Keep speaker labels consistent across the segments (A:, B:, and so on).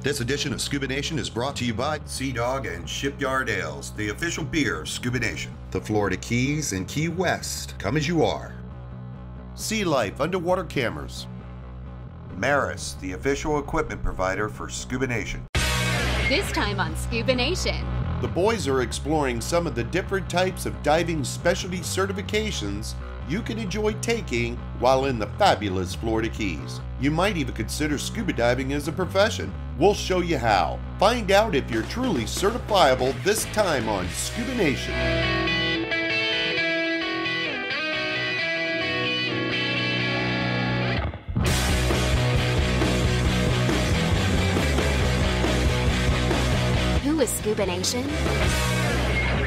A: This edition of Scuba Nation is brought to you by Sea Dog and Shipyard Ales, the official beer of Scuba Nation. The Florida Keys and Key West, come as you are. Sea Life Underwater Cameras. Maris, the official equipment provider for Scuba Nation.
B: This time on Scuba Nation.
A: The boys are exploring some of the different types of diving specialty certifications you can enjoy taking while in the fabulous Florida Keys. You might even consider scuba diving as a profession. We'll show you how. Find out if you're truly certifiable this time on Scuba Nation.
B: Who is Scuba Nation?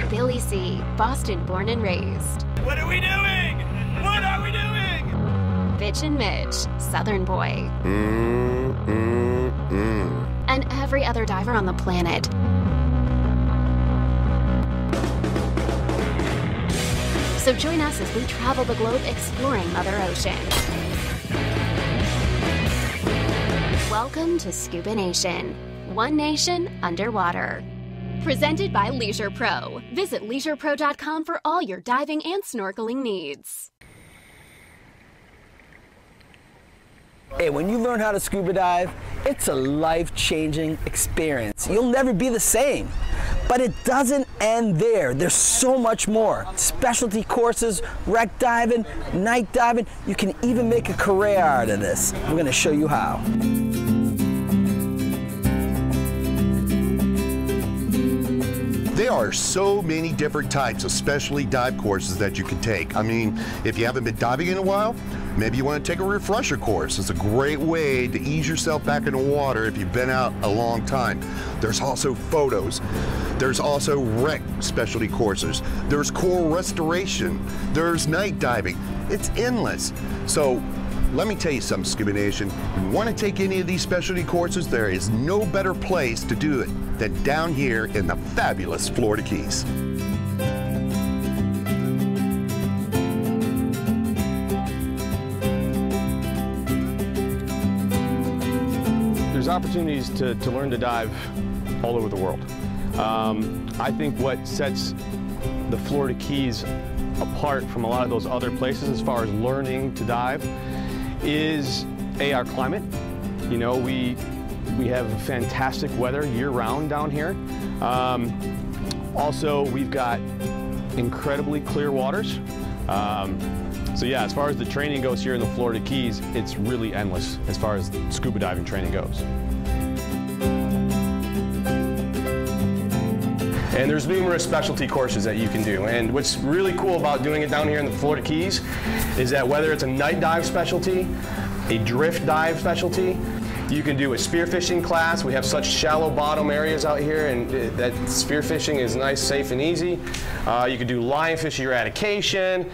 B: Billy C., Boston born and raised.
C: What are we doing? What are we doing?
B: Bitch and Mitch, Southern boy. And every other diver on the planet. So join us as we travel the globe exploring Mother Ocean. Welcome to Scuba Nation. One nation underwater. Presented by Leisure Pro. Visit leisurepro.com for all your diving and snorkeling needs.
D: Hey, when you learn how to scuba dive, it's a life-changing experience. You'll never be the same. But it doesn't end there. There's so much more. Specialty courses, wreck diving, night diving. You can even make a career out of this. We're going to show you how.
A: There are so many different types of specialty dive courses that you can take. I mean, if you haven't been diving in a while, maybe you want to take a refresher course. It's a great way to ease yourself back in the water if you've been out a long time. There's also photos. There's also wreck specialty courses. There's coral restoration. There's night diving. It's endless. So let me tell you something, Scuba Nation. If you want to take any of these specialty courses, there is no better place to do it than down here in the fabulous Florida Keys.
E: There's opportunities to learn to dive all over the world. I think what sets the Florida Keys apart from a lot of those other places as far as learning to dive is our climate. You know, we have fantastic weather year-round down here. Also, we've got incredibly clear waters. So yeah, as far as the training goes here in the Florida Keys, it's really endless as far as scuba diving training goes. And there's numerous specialty courses that you can do. And what's really cool about doing it down here in the Florida Keys is that whether it's a night dive specialty, a drift dive specialty, you can do a spearfishing class. We have such shallow bottom areas out here, and that spearfishing is nice, safe, and easy. You can do lionfish eradication.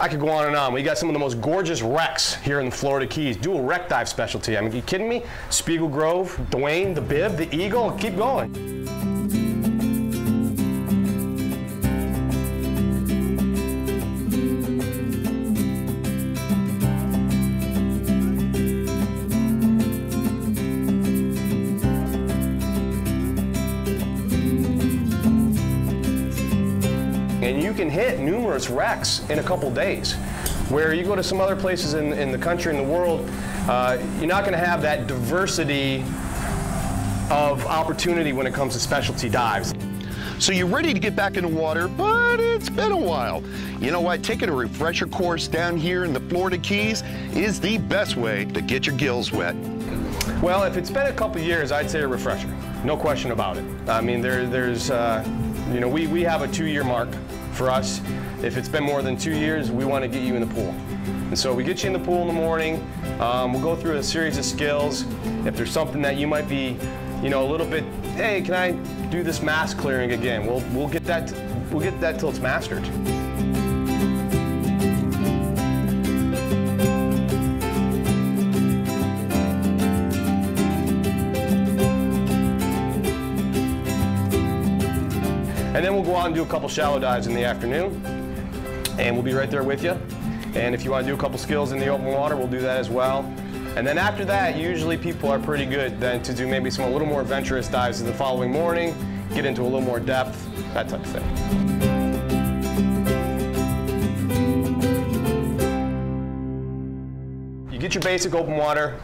E: I could go on and on. We got some of the most gorgeous wrecks here in the Florida Keys. Do a wreck dive specialty. I mean, are you kidding me? Spiegel Grove, Dwayne, the Bib, the Eagle, keep going. And you can hit numerous wrecks in a couple days. Where you go to some other places in the country and the world, you're not going to have that diversity of opportunity when it comes to specialty dives.
A: So you're ready to get back in the water, but it's been a while. You know what? Taking a refresher course down here in the Florida Keys is the best way to get your gills wet.
E: Well, if it's been a couple years, I'd say a refresher. No question about it. I mean, you know, we have a 2-year mark for us. If it's been more than 2 years, we want to get you in the pool. And so we get you in the pool in the morning. We'll go through a series of skills. If there's something that you might be, you know, a little bit, hey, can I do this mask clearing again? We'll get that till it's mastered. And then we'll go out and do a couple shallow dives in the afternoon, and we'll be right there with you. And if you want to do a couple skills in the open water, we'll do that as well. And then after that, usually people are pretty good then to do maybe some a little more adventurous dives the following morning, get into a little more depth, that type of thing. You get your basic open water.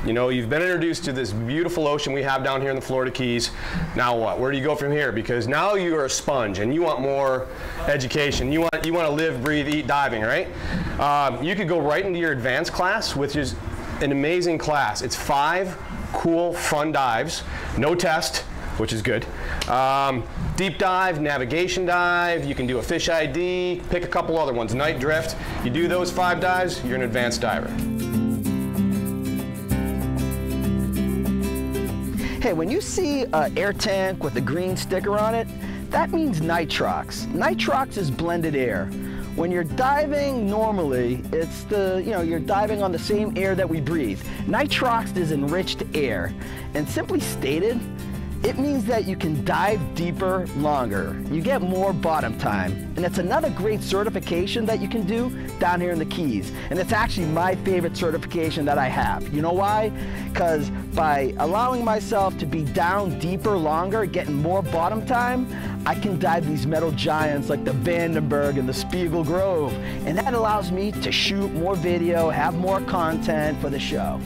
E: You know, you've been introduced to this beautiful ocean we have down here in the Florida Keys. Now what? Where do you go from here? Because now you are a sponge and you want more education. You want to live, breathe, eat diving, right? You could go right into your advanced class, which is an amazing class. It's 5 cool, fun dives, no test, which is good. Deep dive, navigation dive, you can do a fish ID, pick a couple other ones, night drift. You do those 5 dives, you're an advanced diver.
D: Hey, when you see an air tank with a green sticker on it, that means nitrox. Nitrox is blended air. When you're diving normally, it's you're diving on the same air that we breathe. Nitrox is enriched air, and simply stated, it means that you can dive deeper longer. You get more bottom time. And it's another great certification that you can do down here in the Keys. And it's actually my favorite certification that I have. You know why? Because by allowing myself to be down deeper longer, getting more bottom time, I can dive these metal giants like the Vandenberg and the Spiegel Grove. And that allows me to shoot more video, have more content for the show.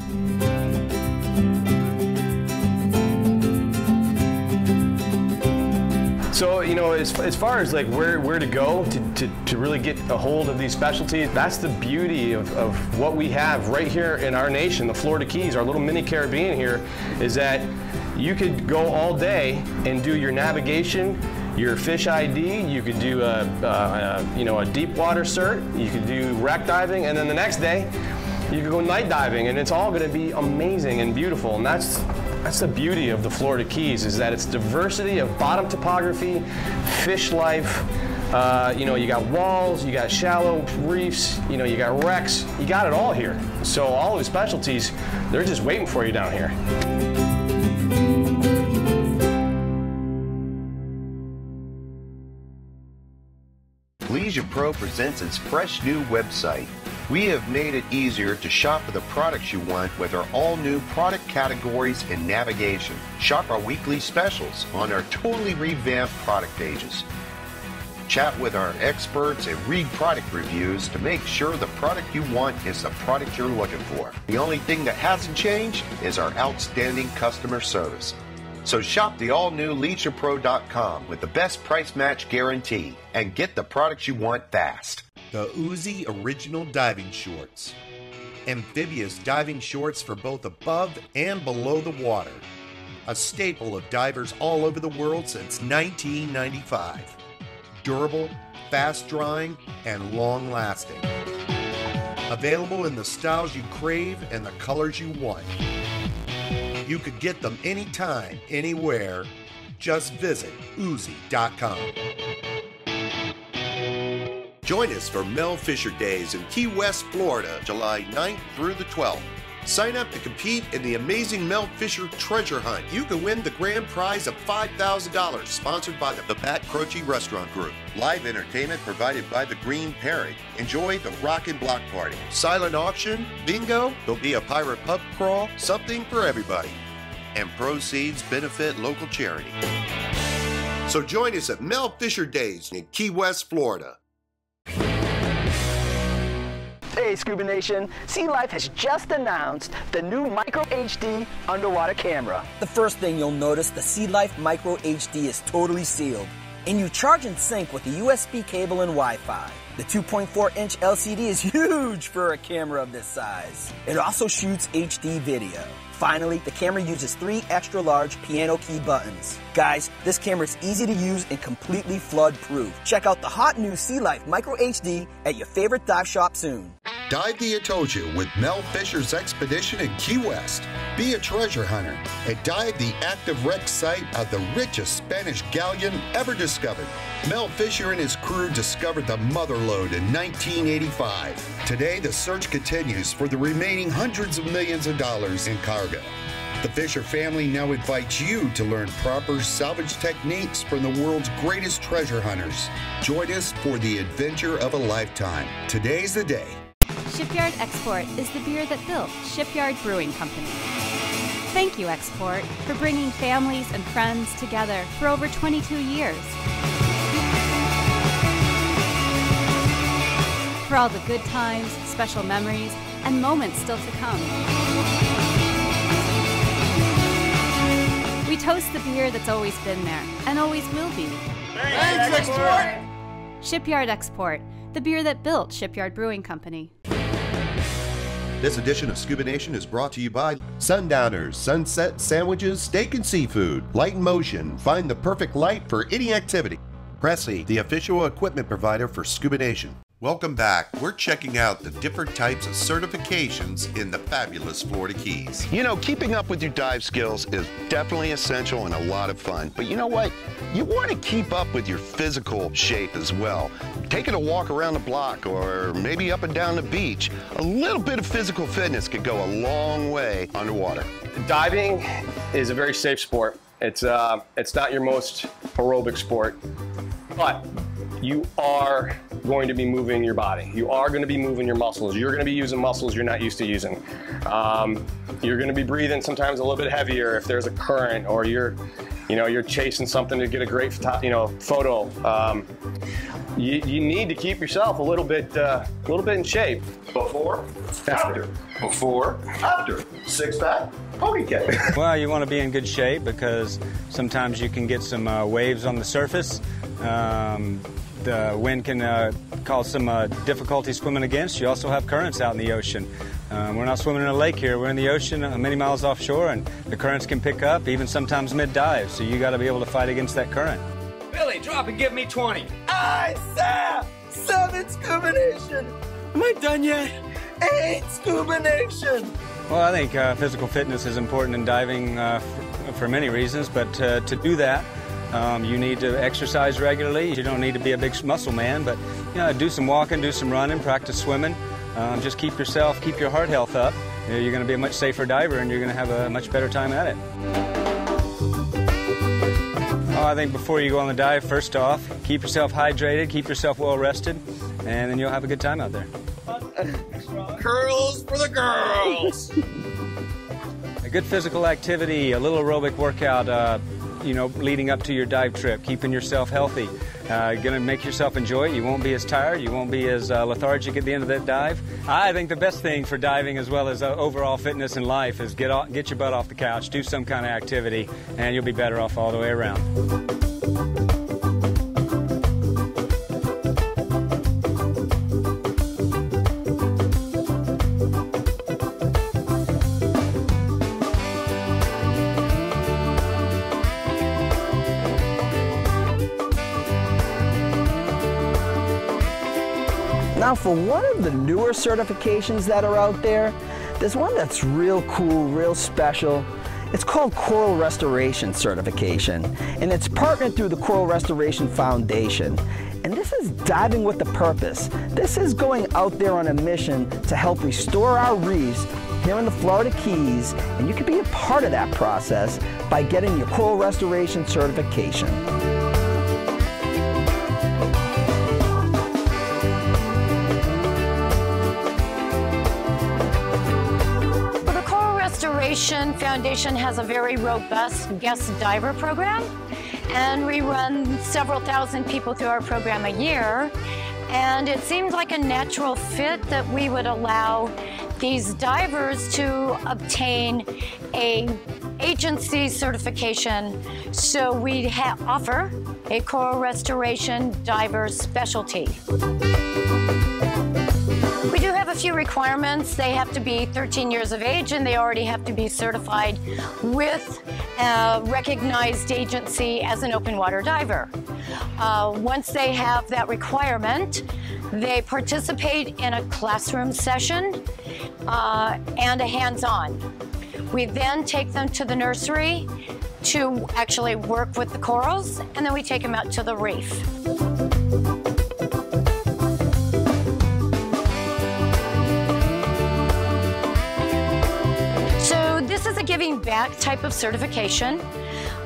E: So, you know, as far as like where to go to really get a hold of these specialties, that's the beauty of what we have right here in our nation, the Florida Keys, our little mini Caribbean here, is that you could go all day and do your navigation, your fish ID, you could do a deep water cert, you could do wreck diving, and then the next day you could go night diving, and it's all going to be amazing and beautiful. And that's the beauty of the Florida Keys, is that it's diversity of bottom topography, fish life. You got walls, you got shallow reefs, you got wrecks, you got it all here. So all of the specialties, they're just waiting for you down here.
A: Leisure Pro presents its fresh new website. We have made it easier to shop for the products you want with our all-new product categories and navigation. Shop our weekly specials on our totally revamped product pages. Chat with our experts and read product reviews to make sure the product you want is the product you're looking for. The only thing that hasn't changed is our outstanding customer service. So shop the all-new LeisurePro.com with the best price match guarantee and get the products you want fast. The Uzi Original Diving Shorts. Amphibious diving shorts for both above and below the water. A staple of divers all over the world since 1995. Durable, fast-drying, and long-lasting. Available in the styles you crave and the colors you want. You could get them anytime, anywhere. Just visit Uzi.com. Join us for Mel Fisher Days in Key West, Florida, July 9th through the 12th. Sign up to compete in the amazing Mel Fisher Treasure Hunt. You can win the grand prize of $5,000, sponsored by the Pat Croce Restaurant Group. Live entertainment provided by the Green Parrot. Enjoy the Rockin' Block Party. Silent auction, bingo, there'll be a pirate pub crawl, something for everybody. And proceeds benefit local charity. So join us at Mel Fisher Days in Key West, Florida.
D: Hey Scuba Nation, Sea Life has just announced the new Micro HD underwater camera. The first thing you'll notice, the Sea Life Micro HD is totally sealed, and you charge and sync with a USB cable and Wi-Fi. The 2.4-inch LCD is huge for a camera of this size. It also shoots HD video. Finally, the camera uses 3 extra-large piano key buttons. Guys, this camera is easy to use and completely flood-proof. Check out the hot new Sea Life Micro HD at your favorite dive shop soon.
A: Dive the Atocha with Mel Fisher's expedition in Key West. Be a treasure hunter and dive the active wreck site of the richest Spanish galleon ever discovered. Mel Fisher and his crew discovered the mother lode in 1985. Today, the search continues for the remaining hundreds of millions of dollars in cargo. The Fisher family now invites you to learn proper salvage techniques from the world's greatest treasure hunters. Join us for the adventure of a lifetime. Today's the day.
F: Shipyard Export is the beer that built Shipyard Brewing Company. Thank you, Export, for bringing families and friends together for over 22 years. For all the good times, special memories, and moments still to come. We toast the beer that's always been there and always will be.
C: Thanks, Export!
F: Shipyard Export, the beer that built Shipyard Brewing Company.
A: This edition of Scuba Nation is brought to you by Sundowners, Sunset Sandwiches, Steak and Seafood, Light in Motion, find the perfect light for any activity. Pressy, the official equipment provider for Scuba Nation. Welcome back. We're checking out the different types of certifications in the fabulous Florida Keys. You know, keeping up with your dive skills is definitely essential and a lot of fun. But you know what? You want to keep up with your physical shape as well. Taking a walk around the block or maybe up and down the beach, a little bit of physical fitness could go a long way underwater.
E: Diving is a very safe sport. It's not your most aerobic sport, but you are going to be moving your body. You are going to be moving your muscles. You're going to be using muscles you're not used to using. You're going to be breathing sometimes a little bit heavier if there's a current or you're chasing something to get a great photo. You need to keep yourself a little bit in shape. Before, after. Before, after. Six pack, pony cake.
G: Well, you want to be in good shape because sometimes you can get some waves on the surface. The wind can cause some difficulty swimming against. You also have currents out in the ocean. We're not swimming in a lake here. We're in the ocean many miles offshore, and the currents can pick up, even sometimes mid-dive. So you got to be able to fight against that current.
C: Billy, drop and give me 20.
D: Aye, sir! 7 Scuba Nation!
C: Am I done yet?
D: 8 Scuba Nation!
G: Well, I think physical fitness is important in diving for many reasons, but to do that, you need to exercise regularly. You don't need to be a big muscle man, but do some walking, do some running, practice swimming. Just keep your heart health up. You're going to be a much safer diver, and you're going to have a much better time at it. Oh, I think before you go on the dive, first off, keep yourself hydrated, keep yourself well rested, and then you'll have a good time out there.
C: Curls for the girls!
G: A good physical activity, a little aerobic workout, leading up to your dive trip, keeping yourself healthy. You're going to make yourself enjoy it. You won't be as tired. You won't be as lethargic at the end of that dive. I think the best thing for diving as well as overall fitness in life is get your butt off the couch, do some kind of activity, and you'll be better off all the way around.
D: Now for one of the newer certifications that are out there, there's one that's real cool, real special. It's called Coral Restoration Certification, and it's partnered through the Coral Restoration Foundation. And this is diving with a purpose. This is going out there on a mission to help restore our reefs here in the Florida Keys, and you can be a part of that process by getting your Coral Restoration Certification.
H: Foundation has a very robust guest diver program, and we run several thousand people through our program a year, and it seemed like a natural fit that we would allow these divers to obtain a agency certification, so we offer a coral restoration diver specialty. We do have a few requirements. They have to be 13 years of age, and they already have to be certified with a recognized agency as an open water diver. Once they have that requirement, they participate in a classroom session and a hands-on. We then take them to the nursery to actually work with the corals, and then we take them out to the reef. This is a giving back type of certification.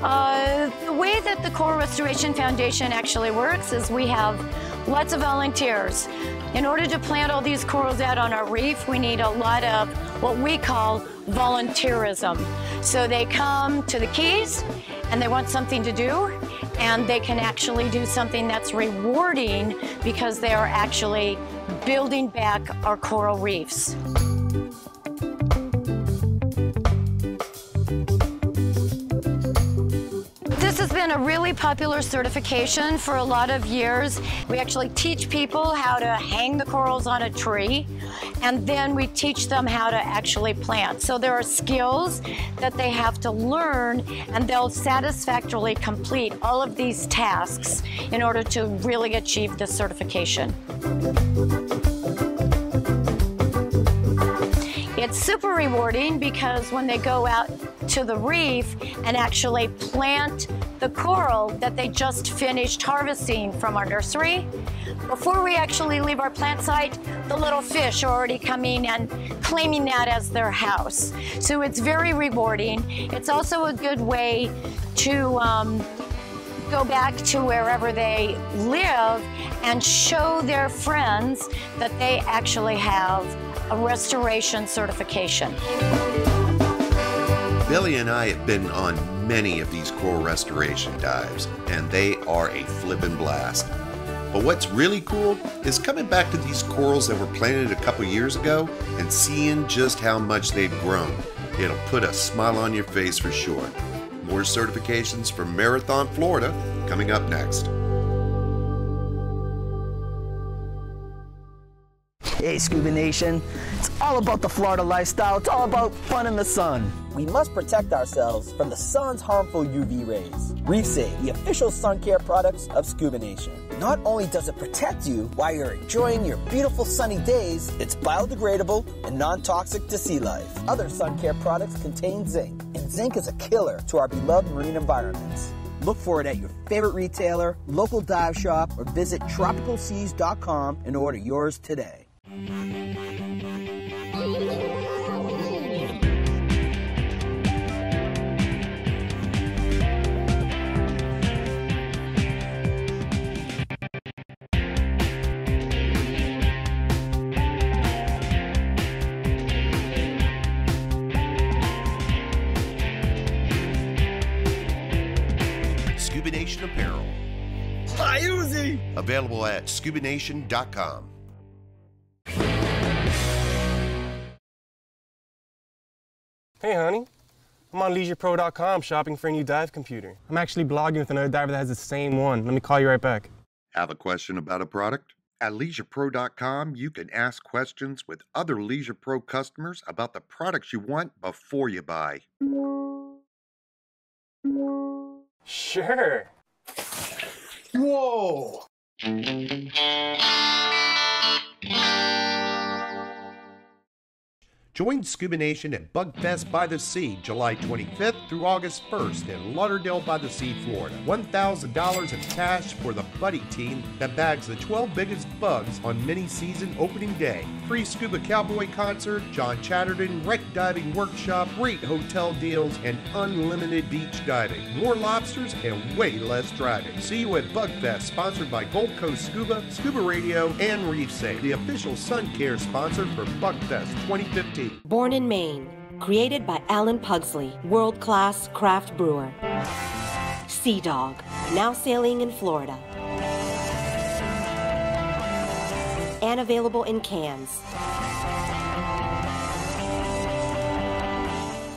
H: The way that the Coral Restoration Foundation actually works is we have lots of volunteers. In order to plant all these corals out on our reef, we need a lot of what we call volunteerism. So they come to the Keys and they want something to do, and they can actually do something that's rewarding because they are actually building back our coral reefs. This has been a really popular certification for a lot of years. We actually teach people how to hang the corals on a tree, and then we teach them how to actually plant. So there are skills that they have to learn, and they'll satisfactorily complete all of these tasks in order to really achieve this certification. It's super rewarding because when they go out to the reef and actually plant the coral that they just finished harvesting from our nursery, before we actually leave our plant site, the little fish are already coming and claiming that as their house. So it's very rewarding. It's also a good way to go back to wherever they live and show their friends that they actually have a restoration certification.
A: Billy and I have been on many of these coral restoration dives, and they are a flippin' blast. But what's really cool is coming back to these corals that were planted a couple years ago and seeing just how much they've grown. It'll put a smile on your face for sure. More certifications from Marathon, Florida, coming up next.
D: Hey, Scuba Nation. It's all about the Florida lifestyle. It's all about fun in the sun. We must protect ourselves from the sun's harmful UV rays. Reef Save, the official sun care products of Scuba Nation. Not only does it protect you while you're enjoying your beautiful sunny days, it's biodegradable and non-toxic to sea life. Other sun care products contain zinc, and zinc is a killer to our beloved marine environments. Look for it at your favorite retailer, local dive shop, or visit tropicalseas.com and order yours today.
A: ScubaNation Apparel.
D: Hi, Uzi!
A: Available at ScubaNation.com.
E: Hey honey, I'm on LeisurePro.com shopping for a new dive computer. I'm actually blogging with another diver that has the same one. Let me call you right back.
A: Have a question about a product? At LeisurePro.com, you can ask questions with other Leisure Pro customers about the products you want before you buy.
E: Sure.
A: Whoa! Join Scuba Nation at Bug Fest by the Sea, July 25th through August 1st in Lauderdale by the Sea, Florida. $1,000 in cash for the buddy team that bags the 12 biggest bugs on mini-season opening day. Free Scuba Cowboy concert, John Chatterton, wreck diving workshop, great hotel deals, and unlimited beach diving. More lobsters and way less driving. See you at Bug Fest, sponsored by Gold Coast Scuba, Scuba Radio, and Reef Safe, the official sun care sponsor for Bug Fest 2015.
I: Born in Maine, created by Alan Pugsley, world-class craft brewer. Sea Dog, now sailing in Florida. And available in cans.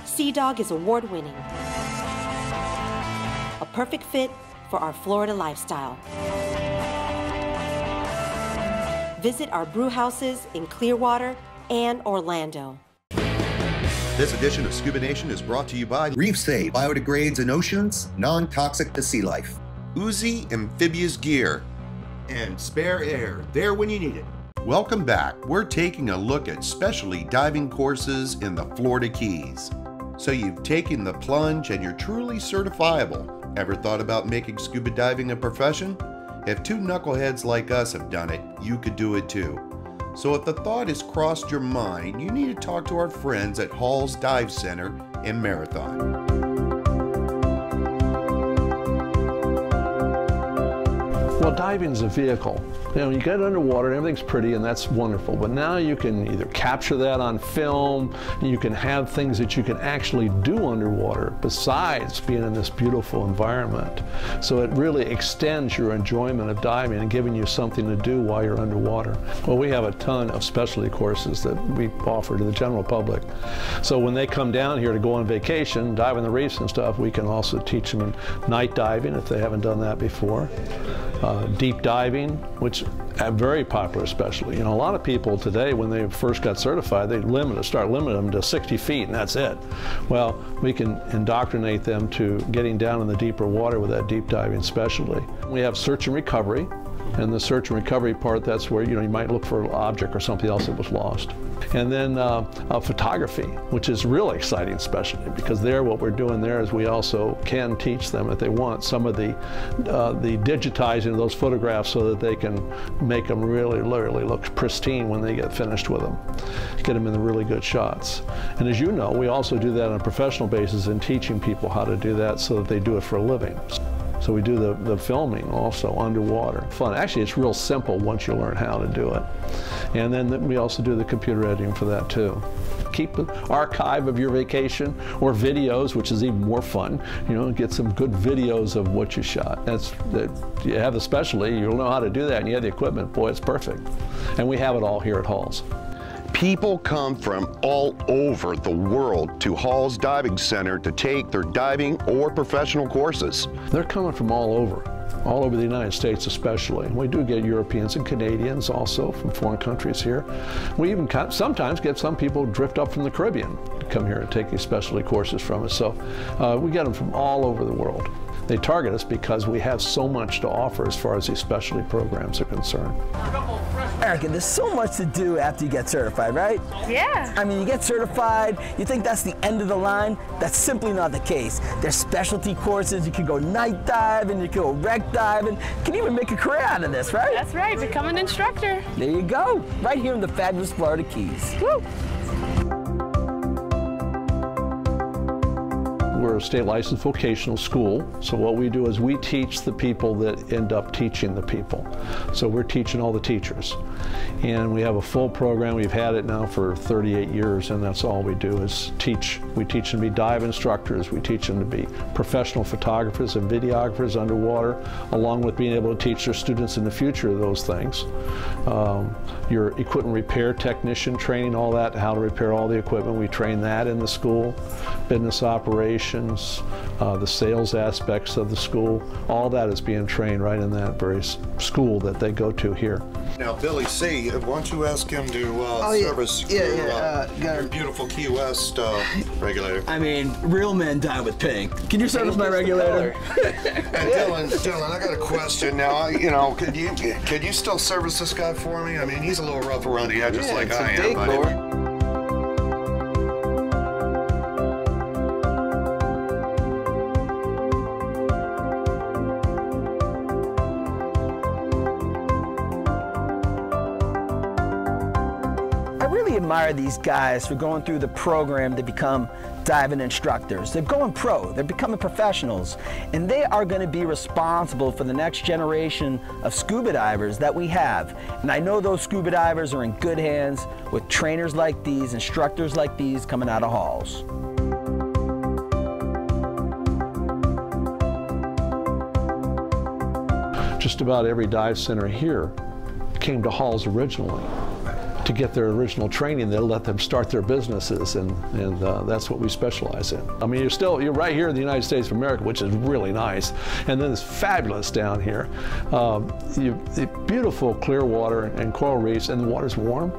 I: Sea Dog is award-winning. A perfect fit for our Florida lifestyle. Visit our brew houses in Clearwater and Orlando.
A: This edition of Scuba Nation is brought to you by Reef Safe, biodegrades in oceans, non-toxic to sea life. Uzi amphibious gear, and spare air, there when you need it. Welcome back. We're taking a look at specialty diving courses in the Florida Keys. So you've taken the plunge and you're truly certifiable. Ever thought about making scuba diving a profession? If two knuckleheads like us have done it, you could do it too. So if the thought has crossed your mind, you need to talk to our friends at Hall's Dive Center in Marathon.
J: Well, diving's a vehicle. You know, you get underwater, everything's pretty, and that's wonderful. But now you can either capture that on film, you can have things that you can actually do underwater besides being in this beautiful environment. So it really extends your enjoyment of diving and giving you something to do while you're underwater. Well, we have a ton of specialty courses that we offer to the general public. So when they come down here to go on vacation, dive in the reefs and stuff, we can also teach them night diving if they haven't done that before. Deep diving, which are very popular especially. You know, a lot of people today, when they first got certified, they start limiting them to 60 feet and that's it. Well, we can indoctrinate them to getting down in the deeper water with that deep diving specialty. We have search and recovery. And the search and recovery part, that's where, you know, you might look for an object or something else that was lost. And then photography, which is really exciting, especially because what we're doing there is we also can teach them, if they want, some of the digitizing of those photographs so that they can make them really look pristine when they get finished with them, get them in the really good shots. And as you know, we also do that on a professional basis in teaching people how to do that so that they do it for a living. So we do the filming also underwater. Fun. Actually, it's real simple once you learn how to do it. And then we also do the computer editing for that too. Keep an archive of your vacation or videos, which is even more fun. You know, get some good videos of what you shot. You have the specialty, you'll know how to do that, and you have the equipment. Boy, it's perfect. And we have it all here at Hall's.
A: People come from all over the world to Hall's Diving Center to take their diving or professional courses.
J: They're coming from all over the United States especially. We do get Europeans and Canadians also from foreign countries here. We even sometimes get some people drift up from the Caribbean to come here and take these specialty courses from us. So we get them from all over the world. They target us because we have so much to offer as far as these specialty programs are concerned.
D: Erica, there's so much to do after you get certified, right?
K: Yeah.
D: I mean, you get certified, you think that's the end of the line? That's simply not the case. There's specialty courses, you can go night diving, you can go wreck diving, you can even make a career out of this, right?
K: That's right, become an instructor.
D: There you go, right here in the fabulous Florida Keys. Woo!
J: We're a state licensed vocational school, so what we do is we teach the people that end up teaching the people. So we're teaching all the teachers. And we have a full program. We've had it now for 38 years, and that's all we do is teach. We teach them to be dive instructors. We teach them to be professional photographers and videographers underwater, along with being able to teach their students in the future those things. Your equipment repair technician training, all that, how to repair all the equipment. We train that in the school. Business operations, the sales aspects of the school, all that is being trained right in that very school that they go to here.
A: Now, Billy C., why don't you ask him to service your beautiful Key West regulator?
D: I mean, real men die with pink. Can you service my regulator?
A: And Dylan, I got a question now. You know, could you still service this guy for me? I mean, he's a little rough around the edges like I am.
D: I admire these guys for going through the program to become diving instructors. They're going pro, they're becoming professionals, and they are going to be responsible for the next generation of scuba divers that we have. And I know those scuba divers are in good hands with trainers like these, instructors like these coming out of Hall's.
J: Just about every dive center here came to Hall's originally to get their original training. They'll let them start their businesses, and that's what we specialize in. I mean, you're right here in the United States of America, which is really nice, and then it's fabulous down here. Beautiful clear water and coral reefs, and the water's warm.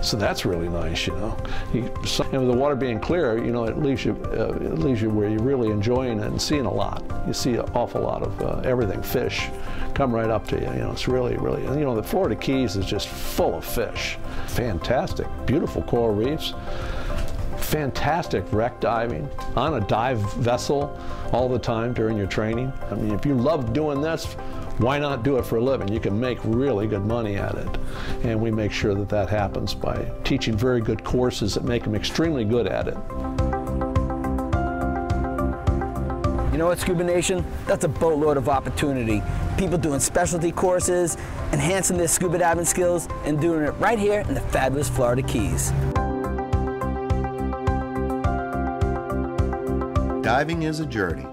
J: So that's really nice, you know. And with the water being clear, you know, it leaves you where you're really enjoying it and seeing a lot. You see an awful lot of everything, fish, come right up to you. You know, it's really, really, you know, the Florida Keys is just full of fish. Fantastic, beautiful coral reefs. Fantastic wreck diving on a dive vessel all the time during your training. I mean, if you love doing this, why not do it for a living? You can make really good money at it. And we make sure that that happens by teaching very good courses that make them extremely good at it.
D: You know what, Scuba Nation? That's a boatload of opportunity. People doing specialty courses, enhancing their scuba diving skills, and doing it right here in the fabulous Florida Keys.
A: Diving is a journey.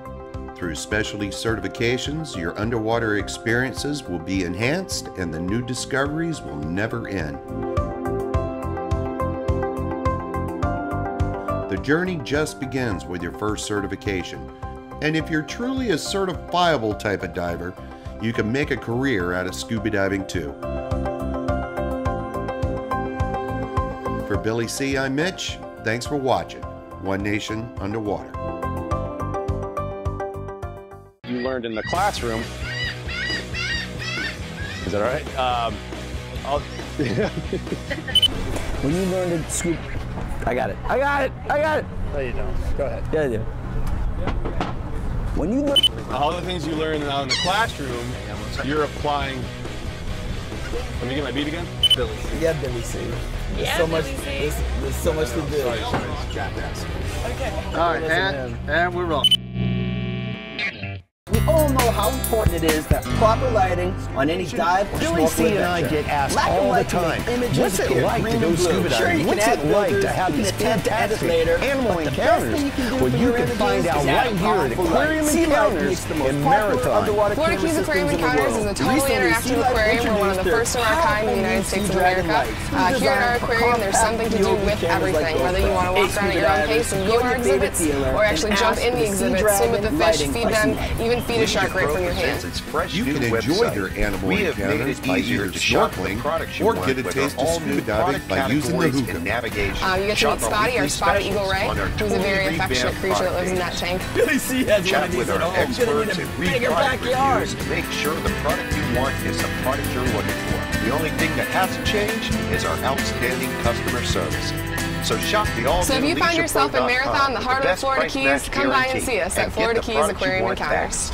A: Through specialty certifications, your underwater experiences will be enhanced and the new discoveries will never end. The journey just begins with your first certification. And if you're truly a certifiable type of diver, you can make a career out of scuba diving too. For Billy C, I'm Mitch. Thanks for watching One Nation Underwater.
E: You learned in the classroom. Is that all right?
D: When you learn to scuba... I got it.
E: No, you don't. Go ahead.
D: Yeah, I do. When you learn...
E: All the things you learn out in the classroom, you're applying. Let me get my beat again.
D: Billy C. Yeah, Billy C. There's so much to do.
E: Sorry, jackass. Okay. All right, and we're rolling.
D: We all know how important it is that proper lighting on any dive or
A: Billy C and I get asked all the time, what's it like to go scuba diving? What's it like to have these fantastic animal encounters? Well, you can find out right here at Aquarium Encounters in Marathon.
K: Florida Keys Aquarium Encounters is a totally interactive aquarium. We're one of the first of our kind in the United States of America. Here at our aquarium, there's something to do with everything. Whether you want to walk around at your own pace and view our exhibits, or actually jump in the exhibits, swim with the fish, feed them, even feed a shark right from your hand.
A: You can enjoy your animal encounters by either snorkeling or get a taste of scuba diving by using the hookah.
K: You get to meet Spotty, our spotted eagle ray, who's a very affectionate creature that lives in that tank.
D: Billy C has one of these at home.
L: Experts and bigger backyard to make sure the product you want is the product you're looking for. The only thing that hasn't changed is our outstanding customer service. So shop the all-new
K: So if you find yourself in Marathon, the heart of the Florida Keys, come by and see us at Florida Keys Aquarium Encounters.